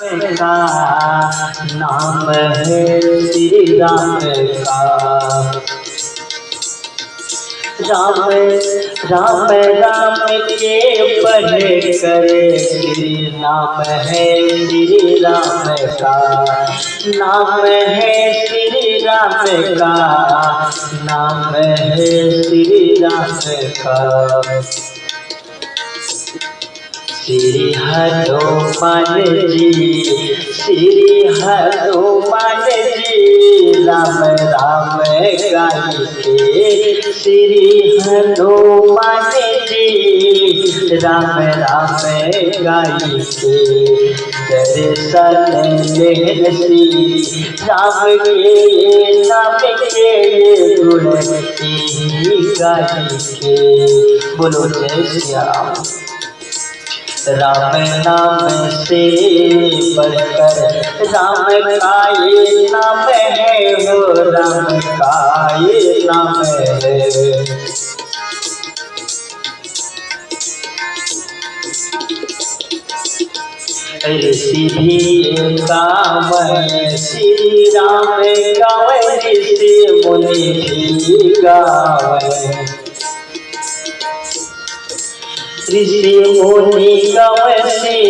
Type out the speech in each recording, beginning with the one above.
का नाम है श्री राम का। राम राम राम के पढ़े करे श्री नाम है श्री राम का। नाम है श्री राम का, नाम है श्री राम का। श्री हनुमान जी, श्री हनुमान जी, राम राम गाय के श्री हनुमान जी, राम राम गाय के दर्शन ले श्री राम के नाम के गुण गाय के। बोलो जय श्री राम। राम नाम से बढ़कर राम का ये नाम है, वो राम का ये नाम है। ऋषि भी गावे श्री राम गावे, ऋषि मुनि भी गावे। ऋषि मुनि गावे श्री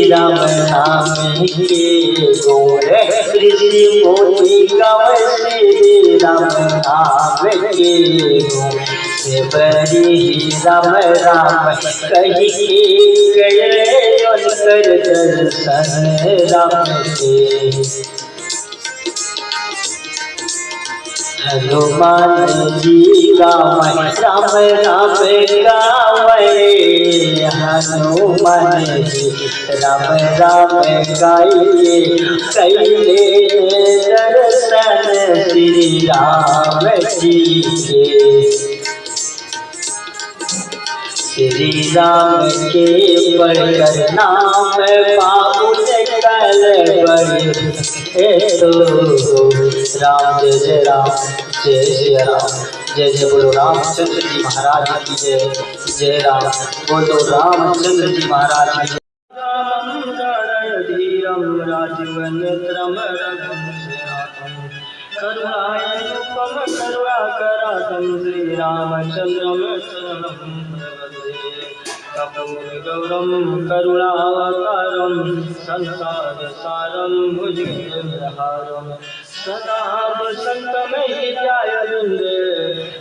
राम नाम के गुण, ऋषि मुनि गावे श्री राम नाम के गुण। से बड़ी राम राम कही के गए उनकर दर्शन राम के। हनुमान जी गावे राम राम गावे, हनुमान जी राम राम गाइए, कैले दर्शन श्री राम जी के। श्री राम के बढ़कर नाम बाबुल कल बड़े तो। राम जय जय राम, जय जय राम, जय जय बोलो रामचंद्र जी महाराज की जय। जय राम, बोलो रामचंद्र जी महाराज की जय। धीरम राजीवन करुणारूपम करुणाकरातं श्री रामचंद्रम गौरम करुणावतारम संसार सारम भुजगेन्द्रहारम सदा वसन्तमहिध्यायविन्द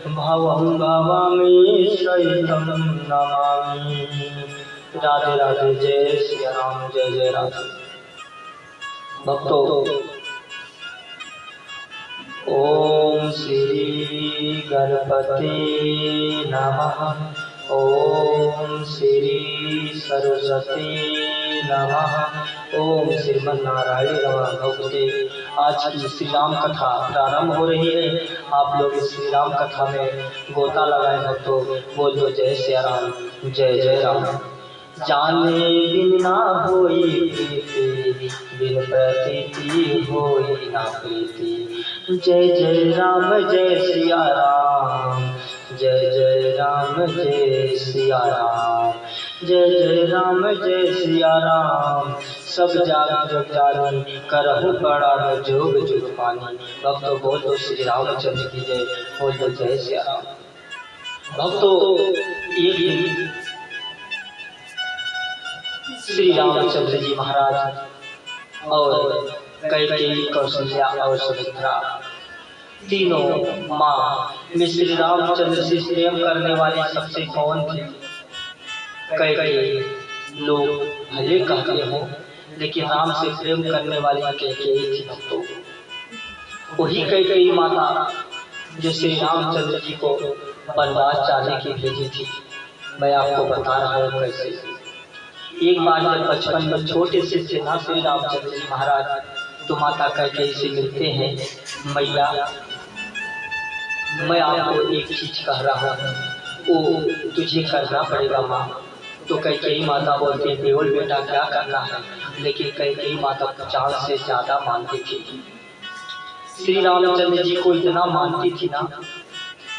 भवं भवामि सहितं नमामि। राधे राधे, जय श्री राम, जय जय राम। भक्तों, ओम श्री गणपति नमः, ओम श्री सरस्वती नमः, ओम श्रीमन्नारायण नमः। भक्ते, आज की श्री राम कथा प्रारंभ हो रही है। आप लोग इस श्री राम कथा में गोता लगाए भक्तों। बोलो जय श्री राम, जय जय राम। जाने बिन ना होई प्रीति, बिन प्रतीति होई ना प्रीति। जय जय राम, जय सिया राम, जय जय राम, जय सिया राम, जय जय राम, जय सिया राम। सब जाग जग जानी, करहु बड़ा जोग जुग पानी। भक्तों, बोलो श्री रामचंद्र की जय, बोलो जय सिया राम। भक्तों, एक श्री रामचंद्र जी महाराज और कैकेयी, कौशल्या और सुमित्रा तीनों माँ में श्री रामचंद्र से प्रेम करने वाली सबसे कौन थी? कैकेयी। लोग भले कहते हो, लेकिन राम से प्रेम करने वाली कैकेयी थी भक्तों। वही कैकेयी माता जो श्री रामचंद्र जी को वनवास जाने की भेजी थी। मैं आपको बता रहा हूँ कैसे। एक बार जब बचपन में छोटे से थे ना श्री रामचंद्र जी महाराज, तो माता कैकेयी से मिलते हैं। मैया, मैं आपको एक चीज कह रहा हूँ, वो तुझे करना पड़ेगा माँ। तो कैकेयी माता बोलती, देवल बेटा क्या करना है? लेकिन कैकेयी माता को जान से ज्यादा मानती थी। श्री रामचंद्र जी को इतना मानती थी ना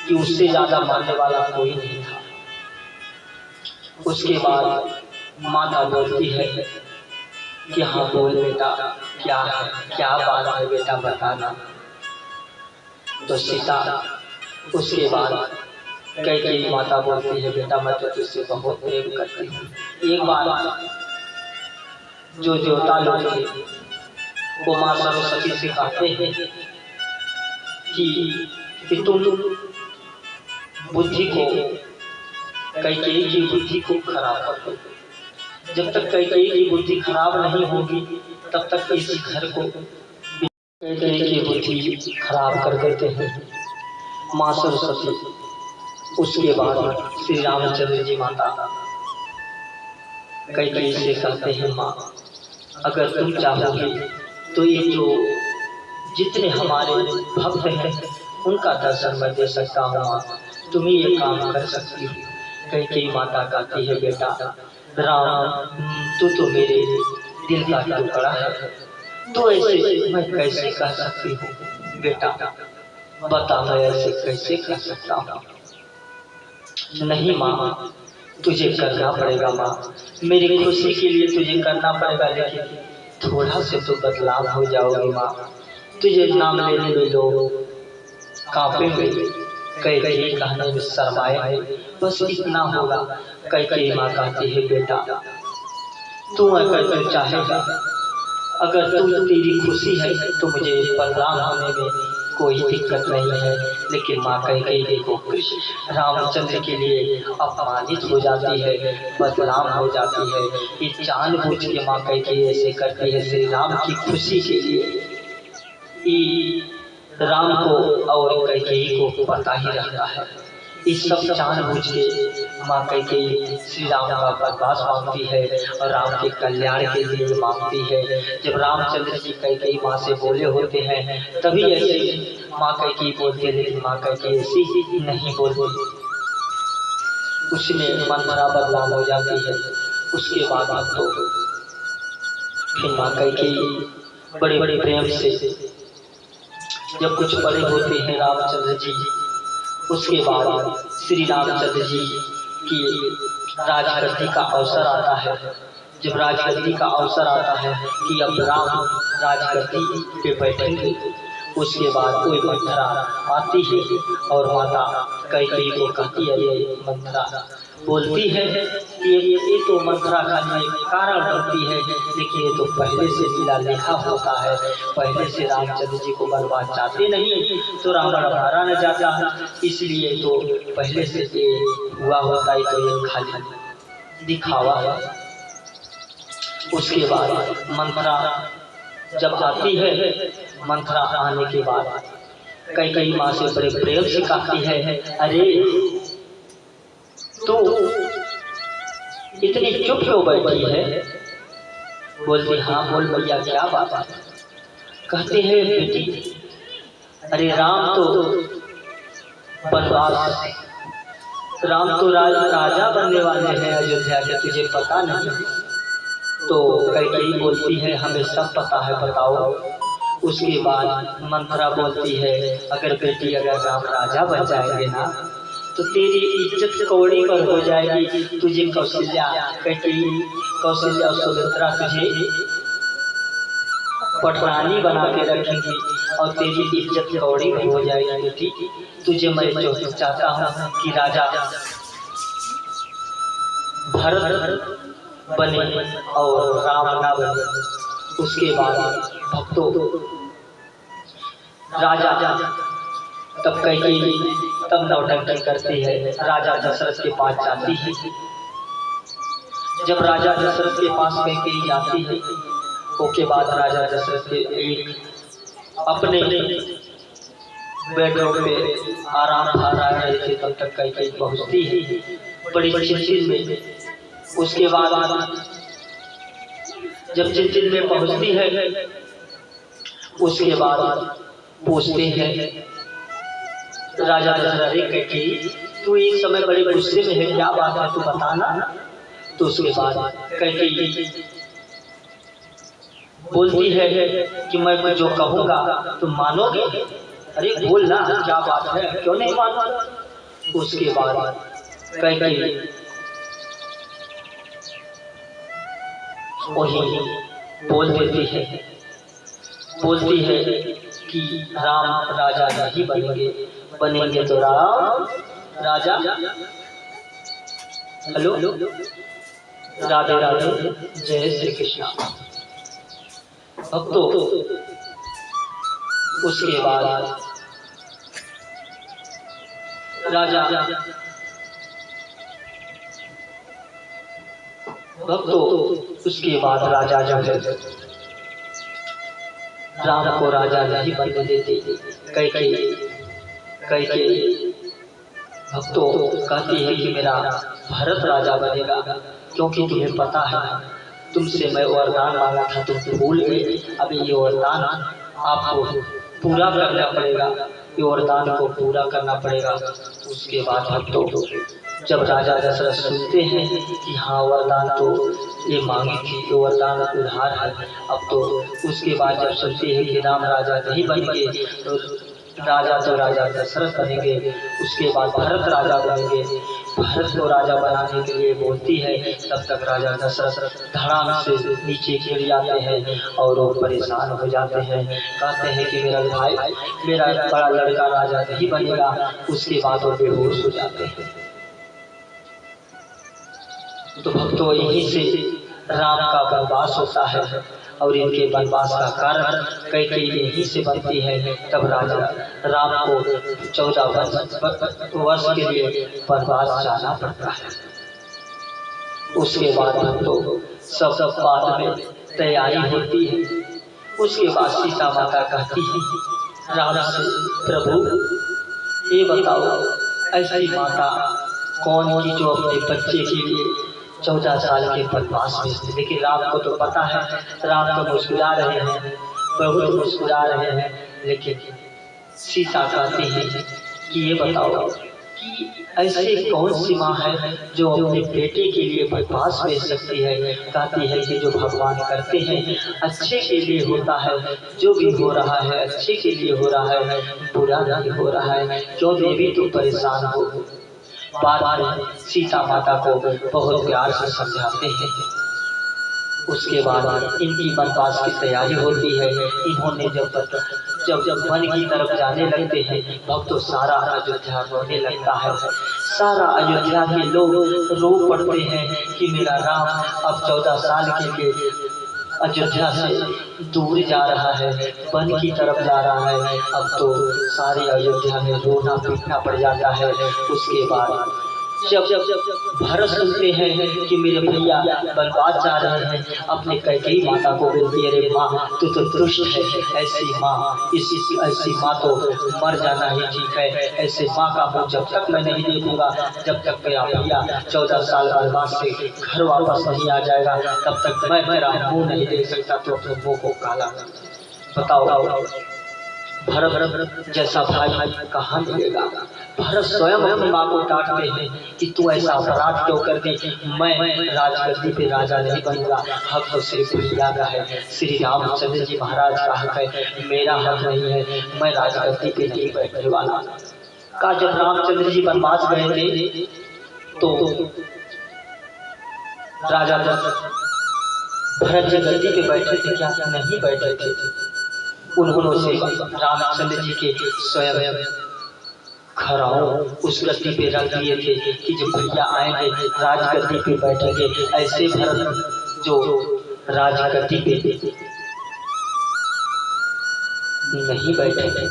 कि उससे ज्यादा मानने वाला कोई नहीं था। उसके बाद माता बोलती है कि हाँ बोल बेटा, क्या है, क्या बात है बेटा, बताना। तो सीता उसके बाद कैकेयी माता बोलती है, बेटा मैं तो तुझसे बहुत प्रेम करती हूँ। एक बार जो देवता लोग थे वो माँ सरस्वती से कहते हैं कि तुम बुद्धि को, कैकेयी की बुद्धि को खराब कर दो। जब तक कैकेयी की बुद्धि खराब नहीं होगी तब तक इस घर को कैकेयी की बुद्धि खराब कर देते हैं माँ सरस्वती। उसके बाद श्री रामचंद्र जी माता कैकेयी से कहते हैं, माँ अगर तुम चाहोगे तो ये जो जितने हमारे भक्त हैं उनका दर्शन मैं दे सकता हूँ माँ, तुम ही ये काम कर सकती हो। कैकेयी माता कहती है, बेटा राम तू तो मेरे दिल का टुकड़ा है, तो ऐसे मैं कैसे कह सकती हूँ बेटा, बता मैं ऐसे कैसे कह सकता हूँ। नहीं माँ तुझे करना पड़ेगा माँ, मेरी खुशी के लिए तुझे करना पड़ेगा, लेकिन थोड़ा से तो बदलाव हो जाओगी माँ। तुझे नाम लेने में लोग कांपेंगे, कैकेयी कहने में शर्माएंगे, बस इतना होगा। कैकेयी माँ कहती है, बेटा तू अगर तू चाहेगा, अगर तू तेरी खुशी है तो मुझे बदलाव होने में कोई दिक्कत नहीं है। लेकिन माँ कैकेयी देखो कृष्ण रामचंद्र के लिए अपमानित हो जाती है, बदनाम हो जाती है। ये जानबूझ के माँ कैकेयी ऐसे करती है श्री राम की खुशी के लिए। राम को और कैकेयी को पता ही रहता है, इस सब जानबूझ के माँ कैकेयी श्री राम का वनवास मांगती है और राम के कल्याण के लिए मांगती है। जब रामचंद्र जी कैकेयी माँ से बोले होते हैं तभी ऐसे माँ कैकेयी बोलती है, लेकिन माँ कैकेयी ऐसी नहीं बोलती, उसमें मंत्रा बदलाव हो जाती है। उसके बाद तो फिर माँ कैकेयी बड़े बड़े प्रेम से जब कुछ बड़े होते हैं रामचंद्र जी, उसके बाद श्री रामचंद्र जी की राजगद्दी का अवसर आता है। जब राजगद्दी का अवसर आता है कि अब राम राजगद्दी पे बैठेंगे, उसके बाद कोई मंथरा आती है और माता कैकेयी को कहती है, ये मंथरा बोलती है कि ये तो मंथरा खाली कारण बनती है, लेकिन ये तो पहले से मिला लिखा होता है। पहले से रामचंद्र जी को बर्बाद चाहते नहीं तो रावण मारा न जाता, इसलिए तो पहले से ये हुआ होता है, तो ये खाली दिखावा है। उसके बाद मंथरा जब आती है, मंथरा आने के बाद कैकेयी माँ से बड़े प्रेम से कहती है, अरे तो इतनी चुप क्यों बैठी है? बोलती, हाँ बोल भैया क्या बात है? कहते हैं, बेटी अरे राम तो वनवास, राम तो राजा बनने वाले हैं अयोध्या के, तुझे पता नहीं? तो कैकेयी बोलती है, हमें सब पता है, बताओ। उसके बाद मंथरा बोलती है, अगर बेटी अगर राम राजा बन जाएंगे ना तो तेरी इज्जत कौड़ी पर हो जाएगी, तुझे कौशल्या कैकेयी कौशल्या और सुमित्रा तुझे पटरानी बना के रखेंगी और तेरी इज्जत कौड़ी पर हो जाएगी। बेटी तुझे मैं जो चाहता हूँ कि राजा भरत बने और राम ना बने। उसके बाद भक्तों राजा तब कैकेयी तब नौटंकी करती है, राजा दशरथ के पास जाती है। जब राजा दशरथ के पास कैकेयी जाती है, उसके बाद राजा दशरथ के एक अपने बेडरूम पे आराम फरमा रहे थे, तब तक कैकेयी पहुंचती है बड़ी चिंतित में। उसके बाद जब चिंतित में पहुंचती है, उसके बाद पूछते हैं राजा दशरथ, कैकेयी तू इस समय बड़े गुस्से में है, क्या बात है तू बताना। तो उसके बाद कैकेयी बोलती है कि मैं जो कहूँगा तुम मानोगे? अरे बोल ना, क्या बात है, क्यों नहीं मानोगे? उसके बाद कैकेयी वही बोल देती है, बोलती है कि राम राजा नहीं बनेंगे, बनेंगे तो राम राजा। हेलो, राधे राधे, जय श्री कृष्ण। भक्तों, उसके बाद राजा भक्तों उसके बाद राजा जो है राम को राजा नहीं बनने देते। कैकेयी भक्तों कहती है कि मेरा भरत राजा बनेगा, क्योंकि तुम्हें पता है तुमसे मैं वरदान मांगा था, तुम भूल गए। अभी ये वरदान आपको पूरा करना पड़ेगा, ये वरदान को पूरा करना पड़ेगा। उसके बाद भक्तों जब राजा दशरथ सुनते हैं कि हाँ वरदान तो ये मांगी थी, ये वरदान उधार है, अब तो उसके बाद जब सुनते हैं कि राम राजा नहीं बनेंगे तो राजा दशरथ बनेंगे, उसके बाद भरत राजा बनेंगे। भरत को राजा बनाने के लिए बोलती है, तब तक राजा दशरथ धड़ाम से नीचे गिर जाते हैं और वो परेशान हो जाते हैं। कहते हैं कि मेरा भाई, मेरा बड़ा लड़का राजा नहीं बनेगा। उसके बाद वो बेहोश हो जाते हैं। तो भक्तों यहीं से राम का वनवास होता है और इनके वनवास का कारण कैकेयी यहीं से बनती है। तब राजा राम को 14 वर्ष के लिए वनवास जाना पड़ता है। उसके बाद भक्तों सब बाद में तैयारी होती है। उसके बाद सीता माता कहती है राम से, प्रभु ये बताओ ऐसी माता कौन की जो अपने बच्चे के लिए 14 साल के वनवास में थे। लेकिन राम को तो पता है, राम तो मुस्कुरा रहे हैं, प्रभु तो मुस्कुरा रहे हैं, लेकिन सीता कहती है कि ये बताओ कि ऐसी कौन सी माँ है जो अपने बेटे के लिए वनवास भेज सकती है। कहती है कि जो भगवान करते हैं अच्छे के लिए होता है, जो भी हो रहा है अच्छे के लिए हो रहा है, बुरा नहीं हो रहा है, क्यों देवी तुम परेशान हो। बाद में सीता माता को बहुत प्यार से समझाते हैं। उसके बाद इनकी वनवास की तैयारी होती है। इन्होंने जब वन की तरफ जाने लगते हैं, भक्तों सारा अयोध्या रोने लगता है। सारा अयोध्या के लोग रो पड़ते हैं कि मेरा राम अब 14 साल के लिए अयोध्या से दूर जा रहा है, वन की तरफ जा रहा है। अब तो सारी अयोध्या में रोना पीटना पड़ जाता है। उसके बाद जब भरत सुनते हैं कि मेरे भैया वनवास जा रहे हैं, अपने कैकेयी माता को बोलती है, अरे माँ तू तो दुष्ट है, ऐसी माँ ऐसी माँ तो मर जाना ही ठीक है। ऐसे माँ का मुँह जब तक मैं नहीं देखूंगा, जब तक मेरा भैया 14 साल वनवास से घर वापस नहीं आ जाएगा, तब तक मैं मेरा मुँह नहीं देख सकता। तो अपने मुँह को काला बताओ। भरत जैसा भाई कहाँ मिलेगा। भरत स्वयं अपनी माँ को डांटते हैं कि तू ऐसा अपराध क्यों कर दी, मैं राजगद्दी पे राजा नहीं बनूंगा, हक तो सिर्फ भैया का है, श्री रामचंद्र जी महाराज का हक है, मेरा हक नहीं है, मैं राजगद्दी पे नहीं बैठने वाला। का जब रामचंद्र जी वनवास गए थे तो राजा भरत जी गद्दी पे बैठे थे क्या? नहीं बैठे थे। उन्होंने से रामचंद्र जी के स्वयं खराओं उस गद्दी पे रख दिए थे कि जब भैया आएंगे राजगद्दी पे बैठेंगे। ऐसे भरत जो राजगद्दी पे नहीं बैठेंगे,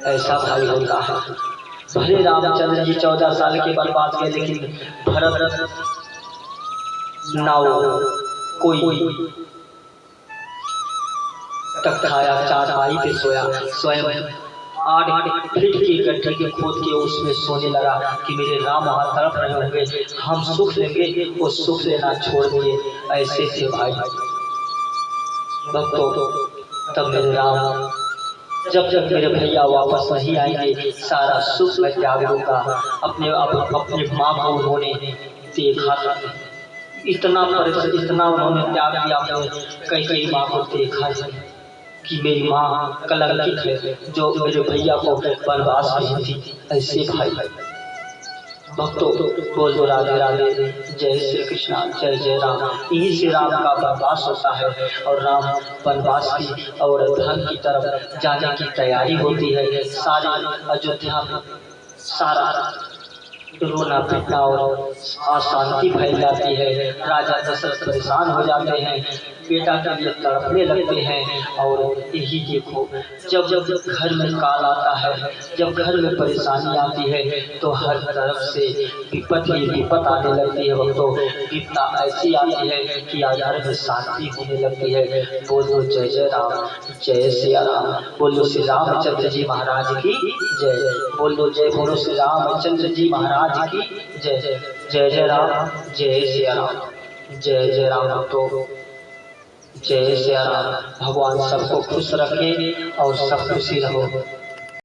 ऐसा भाई होता है। भले रामचंद्र जी 14 साल के वनवास गए, लेकिन भरत नाव कोई तक खाया, चारपाई पे सोया, स्वयं 8 फीट की गड्ढे के खोद के उसमें सोने लगा कि मेरे राम वहाँ तड़प रहे होंगे, हम सुख लेंगे, वो सुख लेना छोड़ दिए। ऐसे थे भाई भक्तों। तब मेरे राम जब मेरे भैया वापस नहीं आएंगे, सारा सुख मैं त्याग दूंगा। अपने माँ को उन्होंने देखा था, इतना उन्होंने त्याग दिया। कई माँ को देखा कि मेरी माँ कलंकित है जो मेरे भैया को वनवास भेजी थी। ऐसे भाई भक्तों बोल दो राधे राधे, जय श्री कृष्णा, जय जय राम। यही से राम का वनवास होता है और राम वनवास की और धन की तरफ जाने की तैयारी होती है। सारे अयोध्या में सारा रोना पीटना और अशांति फैल जाती है। राजा दशरथ परेशान हो जाते हैं, बेटा के लिए तड़पने लगते हैं। और यही देखो, जब जब घर में काल आता है, जब घर में परेशानी आती है, तो हर तरफ से विपत ही विपत आने लगती है। भक्तों, विपदा ऐसी आती है कि घर में शांति होने लगती है। बोलो जय जय राम, जय सिया राम। बोलो श्री रामचंद्र जी महाराज की जय। बोलो जय, बोलो श्री रामचंद्र जी महाराज की जय। जय जय राम, जय सिया राम, जय जय राम। तो जय सिया राम। भगवान सबको खुश रखे और सब खुशी रहो।